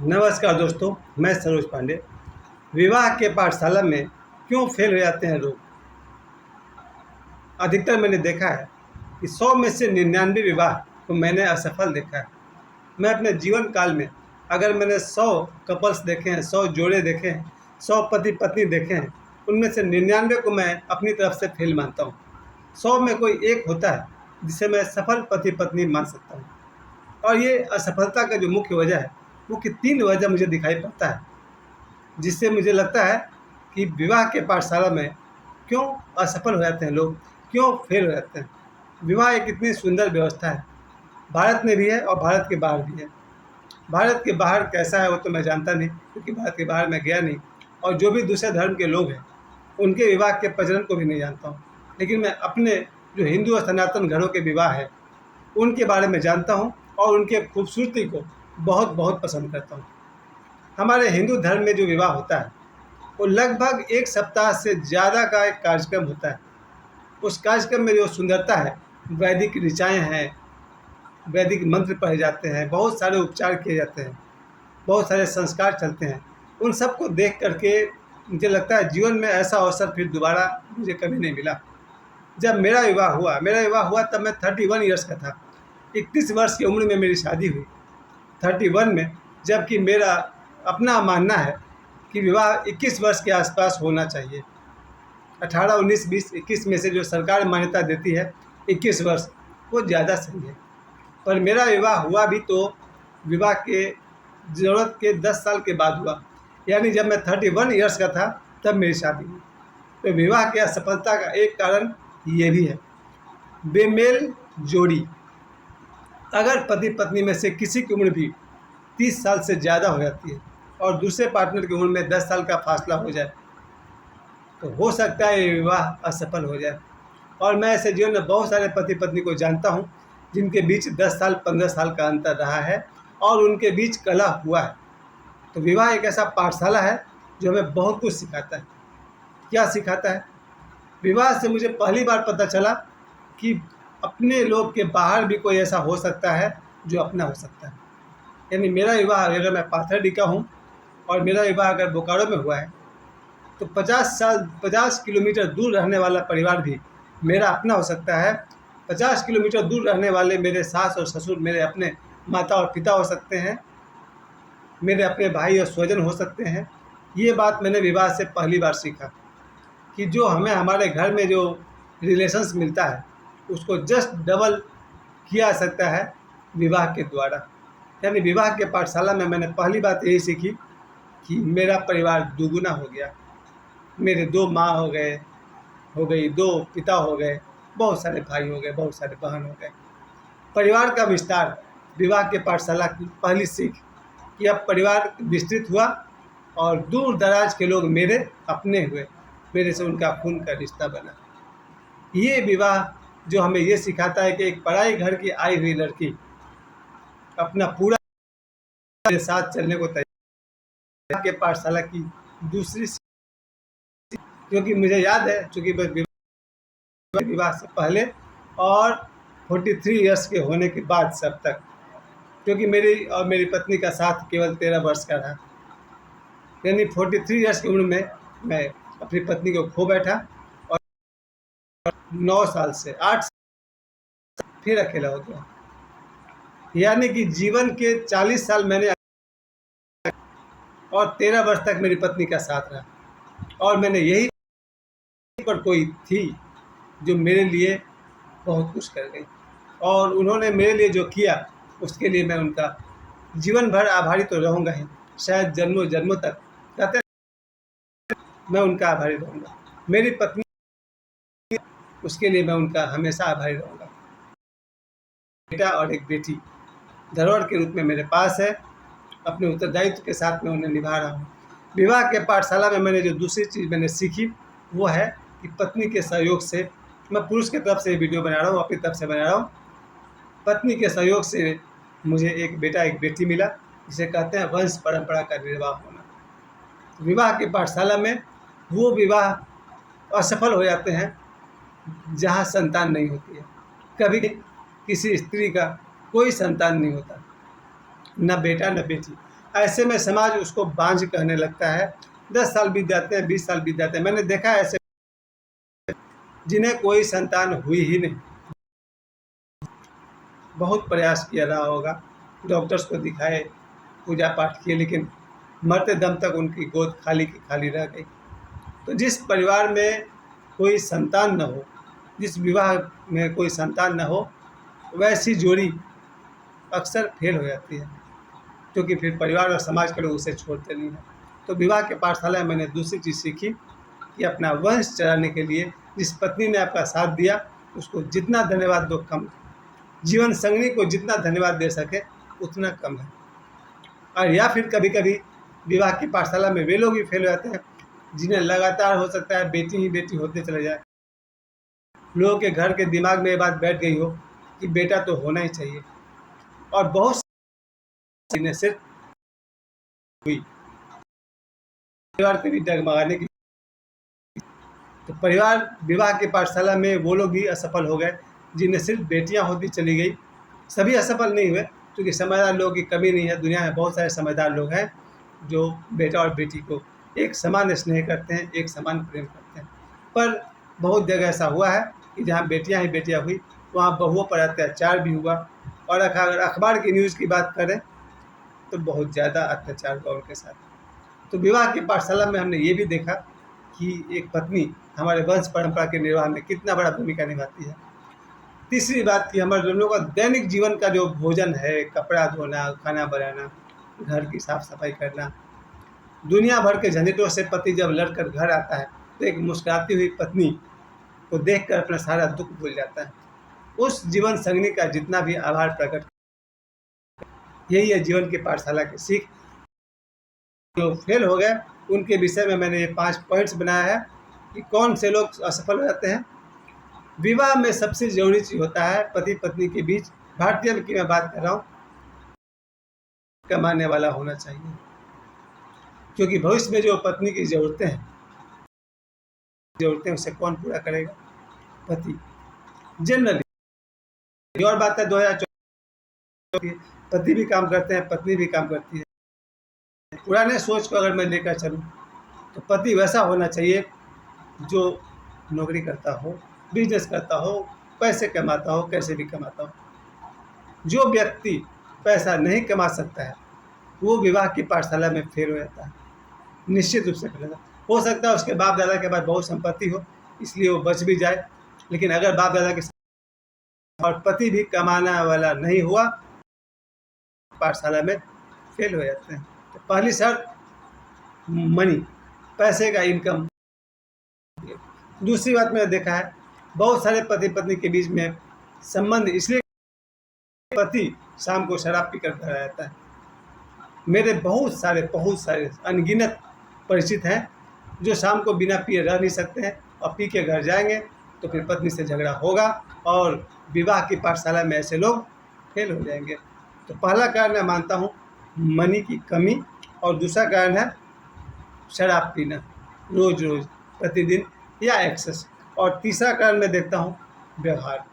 नमस्कार दोस्तों, मैं सरोज पांडे। विवाह के पाठशाला में क्यों फेल हो जाते हैं लोग? अधिकतर मैंने देखा है कि 100 में से 99 विवाह को मैंने असफल देखा है। मैं अपने जीवन काल में अगर मैंने 100 कपल्स देखे हैं, 100 जोड़े देखे हैं, 100 पति पत्नी देखे हैं, उनमें से 99 को मैं अपनी तरफ से फेल मानता हूँ। 100 में कोई एक होता है जिसे मैं सफल पति पत्नी मान सकता हूँ। और ये असफलता का जो मुख्य वजह है, मुख्य 3 वजह मुझे दिखाई पड़ता है, जिससे मुझे लगता है कि विवाह के पाठशाला में क्यों असफल हो जाते हैं लोग, क्यों फेल हो जाते हैं। विवाह एक इतनी सुंदर व्यवस्था है, भारत में भी है और भारत के बाहर भी है। भारत के बाहर कैसा है वो तो मैं जानता नहीं, क्योंकि भारत के बाहर मैं गया नहीं, और जो भी दूसरे धर्म के लोग हैं उनके विवाह के प्रचलन को भी नहीं जानता हूँ। लेकिन मैं अपने जो हिंदू और सनातन घरों के विवाह है उनके बारे में जानता हूँ और उनके खूबसूरती को बहुत बहुत पसंद करता हूँ। हमारे हिंदू धर्म में जो विवाह होता है वो लगभग 1 सप्ताह से ज़्यादा का एक कार्यक्रम होता है। उस कार्यक्रम में जो सुंदरता है, वैदिक ऋचाएँ हैं, वैदिक मंत्र पढ़े जाते हैं, बहुत सारे उपचार किए जाते हैं, बहुत सारे संस्कार चलते हैं। उन सब को देख कर के मुझे लगता है जीवन में ऐसा अवसर फिर दोबारा मुझे कभी नहीं मिला। जब मेरा विवाह हुआ तब मैं 31 ईयर्स का था। 31 वर्ष की उम्र में मेरी शादी हुई, 31 में, जबकि मेरा अपना मानना है कि विवाह 21 वर्ष के आसपास होना चाहिए। 18, 19, 20, 21 में से जो सरकार मान्यता देती है 21 वर्ष, वो ज़्यादा सही है। पर मेरा विवाह हुआ भी तो विवाह के ज़रूरत के 10 साल के बाद हुआ, यानी जब मैं 31 ईयर्स का था तब मेरी शादी हुई। तो विवाह की असफलता का एक कारण ये भी है, बेमेल जोड़ी। अगर पति पत्नी में से किसी की उम्र भी 30 साल से ज़्यादा हो जाती है और दूसरे पार्टनर की उम्र में 10 साल का फासला हो जाए तो हो सकता है ये विवाह असफल हो जाए। और मैं ऐसे जीवन में बहुत सारे पति पत्नी को जानता हूँ जिनके बीच 10 साल 15 साल का अंतर रहा है और उनके बीच कलह हुआ है। तो विवाह एक ऐसा पाठशाला है जो हमें बहुत कुछ सिखाता है। क्या सिखाता है? विवाह से मुझे पहली बार पता चला कि अपने लोग के बाहर भी कोई ऐसा हो सकता है जो अपना हो सकता है। यानी मेरा विवाह अगर मैं पाथरडी का हूँ और मेरा विवाह अगर बोकारो में हुआ है तो 50 किलोमीटर दूर रहने वाला परिवार भी मेरा अपना हो सकता है। 50 किलोमीटर दूर रहने वाले मेरे सास और ससुर मेरे अपने माता और पिता हो सकते हैं, मेरे अपने भाई और स्वजन हो सकते हैं। ये बात मैंने विवाह से पहली बार सीखा कि जो हमें हमारे घर में जो रिलेशंस मिलता है उसको जस्ट डबल किया जा सकता है विवाह के द्वारा। यानी विवाह के पाठशाला में मैंने पहली बात यही सीखी कि मेरा परिवार दुगुना हो गया। मेरे 2 माँ हो गई, 2 पिता हो गए, बहुत सारे भाई हो गए, बहुत सारे बहन हो गए। परिवार का विस्तार विवाह के पाठशाला की पहली सीख कि अब परिवार विस्तृत हुआ और दूर दराज के लोग मेरे अपने हुए, मेरे से उनका खून का रिश्ता बना। ये विवाह जो हमें ये सिखाता है कि एक पराई घर की आई हुई लड़की अपना पूरा के साथ चलने को तैयार के पाठशाला की दूसरी, क्योंकि मुझे याद है, चूँकि विवाह से पहले और 43 इयर्स के होने के बाद सब तक, क्योंकि मेरी और मेरी पत्नी का साथ केवल 13 वर्ष का रहा, यानी 43 इयर्स की उम्र में मैं अपनी पत्नी को खो बैठा और 9 साल से 8 साल फिर अकेला हो गया। यानी कि जीवन के 40 साल मैंने और 13 वर्ष तक मेरी पत्नी का साथ रहा और मैंने यही पर कोई थी जो मेरे लिए बहुत कुछ कर गई और उन्होंने मेरे लिए जो किया उसके लिए मैं उनका जीवन भर आभारी तो रहूँगा ही, शायद जन्मों जन्मों तक कहते हैं मैं उनका आभारी रहूँगा। मेरी पत्नी, उसके लिए मैं उनका हमेशा आभारी रहूँगा। बेटा और एक बेटी धरोहर के रूप में मेरे पास है, अपने उत्तरदायित्व के साथ मैं उन्हें निभा रहा हूँ। विवाह के पाठशाला में मैंने जो दूसरी चीज़ मैंने सीखी वो है कि पत्नी के सहयोग से, मैं पुरुष की तरफ से वीडियो बना रहा हूँ, अपनी तरफ से बना रहा हूँ, पत्नी के सहयोग से मुझे एक बेटा एक बेटी मिला, जिसे कहते हैं वंश परंपरा का निर्वाह होना। विवाह के पाठशाला में वो विवाह असफल हो जाते हैं जहाँ संतान नहीं होती है। कभी किसी स्त्री का कोई संतान नहीं होता, न बेटा न बेटी, ऐसे में समाज उसको बांझ कहने लगता है। 10 साल बीत जाते हैं, 20 साल बीत जाते हैं। मैंने देखा है ऐसे जिन्हें कोई संतान हुई ही नहीं। बहुत प्रयास किया रहा होगा, डॉक्टर्स को दिखाए, पूजा पाठ किए, लेकिन मरते दम तक उनकी गोद खाली की खाली रह गई। तो जिस परिवार में कोई संतान न हो, जिस विवाह में कोई संतान न हो, वैसी जोड़ी अक्सर फेल हो जाती है, क्योंकि फिर परिवार और समाज के लोग उसे छोड़ते नहीं हैं। तो विवाह के पाठशाला में मैंने दूसरी चीज़ सीखी कि अपना वंश चलाने के लिए जिस पत्नी ने आपका साथ दिया, उसको जितना धन्यवाद दो कम। जीवन संगनी को जितना धन्यवाद दे सके उतना कम है। और या फिर कभी कभी विवाह की पाठशाला में वे लोग भी फेल हो जाते हैं जिन्हें लगातार हो सकता है बेटी ही बेटी होते चले जाए। लोगों के घर के दिमाग में ये बात बैठ गई हो कि बेटा तो होना ही चाहिए, और बहुत ने सिर्फ हुई परिवार के भी डगमगाने की। तो परिवार विवाह की पाठशाला में वो लोग भी असफल हो गए जिन्हें सिर्फ बेटियां होती चली गई। सभी असफल नहीं हुए, क्योंकि समझदार लोगों की कमी नहीं है। दुनिया में बहुत सारे समझदार लोग हैं जो बेटा और बेटी को एक समान स्नेह करते हैं, एक समान प्रेम करते हैं। पर बहुत जगह ऐसा हुआ है कि जहाँ बेटियां ही बेटियां हुई, वहाँ बहुओं पर अत्याचार भी हुआ। और अगर अखबार की न्यूज़ की बात करें तो बहुत ज़्यादा अत्याचार हुआ उनके साथ। तो विवाह की पाठशाला में हमने ये भी देखा कि एक पत्नी हमारे वंश परंपरा के निर्वाह में कितना बड़ा भूमिका निभाती है। तीसरी बात कि हमारे लोगों का दैनिक जीवन का जो भोजन है, कपड़ा धोना, खाना बनाना, घर की साफ सफाई करना, दुनिया भर के झंझटों से पति जब लड़कर घर आता है तो एक मुस्कुराती हुई पत्नी को देखकर अपना सारा दुख भूल जाता है। उस जीवन संगनी का जितना भी आभार प्रकट, यही है जीवन की पाठशाला की सीख। जो फेल हो गए उनके विषय में मैंने ये 5 पॉइंट्स बनाया है कि कौन से लोग असफल हो जाते हैं। विवाह में सबसे जरूरी चीज़ होता है पति पत्नी के बीच, भारतीय की मैं बात कर रहा हूँ, कमाने वाला होना चाहिए। क्योंकि भविष्य में जो पत्नी की ज़रूरतें उसे कौन पूरा करेगा? पति। जनरली और बात है 2024 पति भी काम करते हैं, पत्नी भी काम करती है। पुराने सोच को अगर मैं लेकर चलूँ तो पति वैसा होना चाहिए जो नौकरी करता हो, बिजनेस करता हो, पैसे कमाता हो, कैसे भी कमाता हो। जो व्यक्ति पैसा नहीं कमा सकता है वो विवाह की पाठशाला में फेल हो जाता है, निश्चित रूप से फेल होता है। हो सकता है उसके बाप दादा के पास बहुत संपत्ति हो, इसलिए वो बच भी जाए, लेकिन अगर बाप दादा के और पति भी कमाने वाला नहीं हुआ, पाठशाला में फेल हो जाते हैं। तो पहली शर्त मनी, पैसे का इनकम। दूसरी बात मैंने देखा है बहुत सारे पति पत्नी के बीच में संबंध इसलिए पति शाम को शराब पीकर घर आता है। मेरे बहुत सारे अनगिनत परिचित हैं जो शाम को बिना पिए रह नहीं सकते हैं, और पी के घर जाएंगे तो फिर पत्नी से झगड़ा होगा और विवाह की पाठशाला में ऐसे लोग फेल हो जाएंगे। तो पहला कारण मैं मानता हूँ मनी की कमी, और दूसरा कारण है शराब पीना रोज़ रोज़ प्रतिदिन या एक्सेस, और तीसरा कारण मैं देखता हूँ व्यवहार।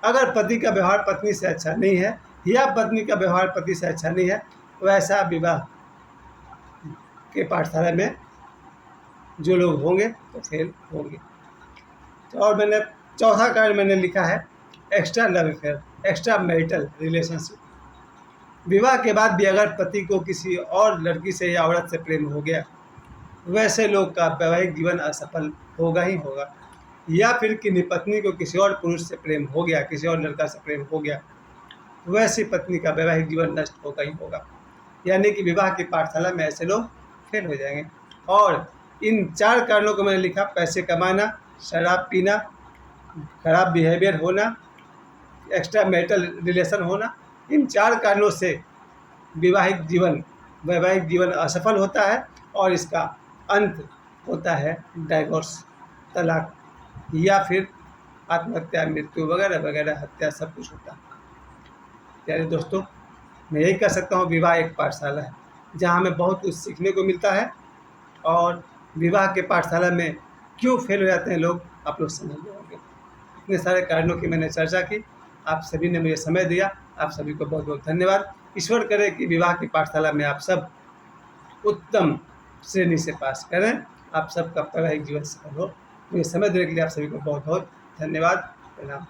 अगर पति का व्यवहार पत्नी से अच्छा नहीं है या पत्नी का व्यवहार पति से अच्छा नहीं है, वैसा विवाह के पाठशाला में जो लोग होंगे तो फेल होंगे। तो और मैंने चौथा कारण मैंने लिखा है extra love affair, extra marital relationship. विवाह के बाद भी अगर पति को किसी और लड़की से या औरत से प्रेम हो गया, वैसे लोग का वैवाहिक जीवन असफल होगा ही होगा। या फिर कि पत्नी को किसी और पुरुष से प्रेम हो गया, किसी और लड़का से प्रेम हो गया, वैसी पत्नी का वैवाहिक जीवन नष्ट होगा ही होगा। यानी कि विवाह की पाठशाला में ऐसे लोग फेल हो जाएंगे। और इन 4 कारणों को मैंने लिखा, पैसे कमाना, शराब पीना, खराब बिहेवियर होना, एक्स्ट्रा मैरिटल रिलेशन होना, इन 4 कारणों से वैवाहिक जीवन असफल होता है, और इसका अंत होता है डाइवोर्स, तलाक, या फिर आत्महत्या, मृत्यु वगैरह वगैरह, हत्या, सब कुछ होता है। प्यारे दोस्तों, मैं यही कह सकता हूँ विवाह एक पाठशाला है जहाँ हमें बहुत कुछ सीखने को मिलता है, और विवाह के पाठशाला में क्यों फेल हो जाते हैं लोग, आप लोग समझ गए होंगे। इतने सारे कारणों की मैंने चर्चा की, आप सभी ने मुझे समय दिया, आप सभी को बहुत बहुत धन्यवाद। ईश्वर करे कि विवाह की पाठशाला में आप सब उत्तम श्रेणी से पास करें, आप सबका वैवाहिक जीवन सफल हो। मुझे समय देने के लिए आप सभी को बहुत बहुत धन्यवाद। प्रणाम।